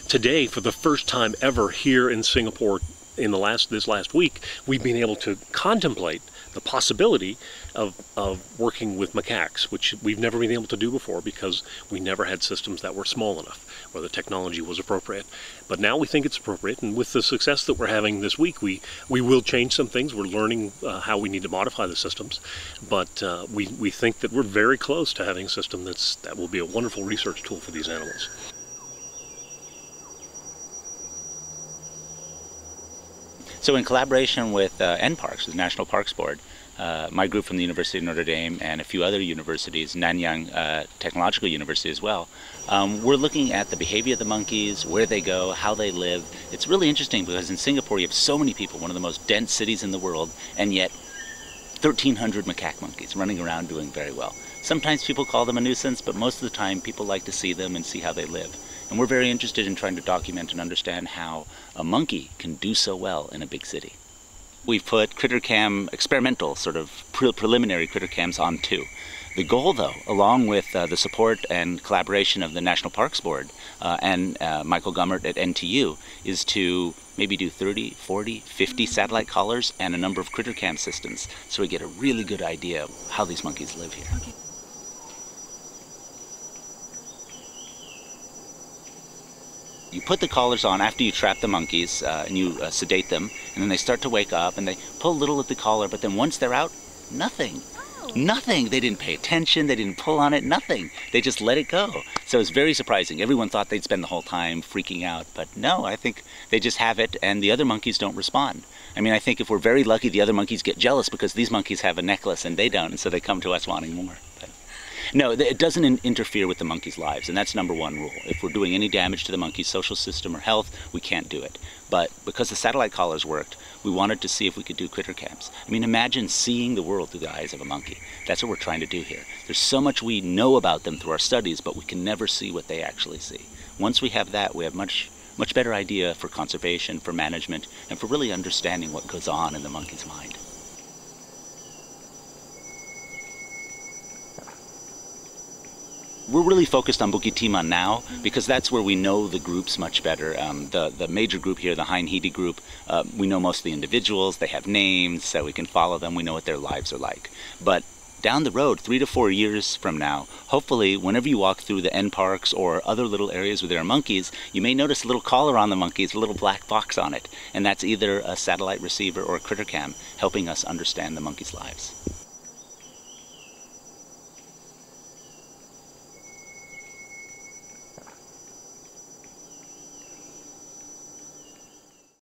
today, for the first time ever here in Singapore in this last week, we've been able to contemplate the possibility of working with macaques, which we've never been able to do before because we never had systems that were small enough or the technology was appropriate. But now we think it's appropriate, and with the success that we're having this week, we will change some things. We're learning how we need to modify the systems, but we think that we're very close to having a system that will be a wonderful research tool for these animals. So in collaboration with NParks, the National Parks Board, my group from the University of Notre Dame and a few other universities, Nanyang Technological University as well, we're looking at the behavior of the monkeys, where they go, how they live. It's really interesting because in Singapore you have so many people, one of the most dense cities in the world, and yet 1,300 macaque monkeys running around doing very well. Sometimes people call them a nuisance, but most of the time people like to see them and see how they live. And we're very interested in trying to document and understand how a monkey can do so well in a big city. We've put Crittercam experimental, sort of preliminary Crittercams on too. The goal though, along with the support and collaboration of the National Parks Board and Michael Gummert at NTU, is to maybe do 30, 40, 50 satellite collars and a number of Crittercam systems so we get a really good idea of how these monkeys live here. Okay. You put the collars on after you trap the monkeys and you sedate them, and then they start to wake up and they pull a little at the collar, but then once they're out, nothing. Nothing. They didn't pay attention, they didn't pull on it, nothing. They just let it go. So it's very surprising. Everyone thought they'd spend the whole time freaking out, but no, I think they just have it and the other monkeys don't respond. I mean, I think if we're very lucky, the other monkeys get jealous because these monkeys have a necklace and they don't, and so they come to us wanting more. But no, it doesn't interfere with the monkeys' lives, and that's number one rule. If we're doing any damage to the monkey's social system or health, we can't do it. But because the satellite collars worked, we wanted to see if we could do Crittercams. I mean, imagine seeing the world through the eyes of a monkey. That's what we're trying to do here. There's so much we know about them through our studies, but we can never see what they actually see. Once we have that, we have much better idea for conservation, for management, and for really understanding what goes on in the monkey's mind. We're really focused on Bukit Timah now because that's where we know the groups much better. The major group here, the Hainhidi group, we know most of the individuals, they have names, so we can follow them, we know what their lives are like. But down the road, 3 to 4 years from now, hopefully whenever you walk through the NParks or other little areas where there are monkeys, you may notice a little collar on the monkeys, a little black box on it, and that's either a satellite receiver or a Crittercam helping us understand the monkeys' lives.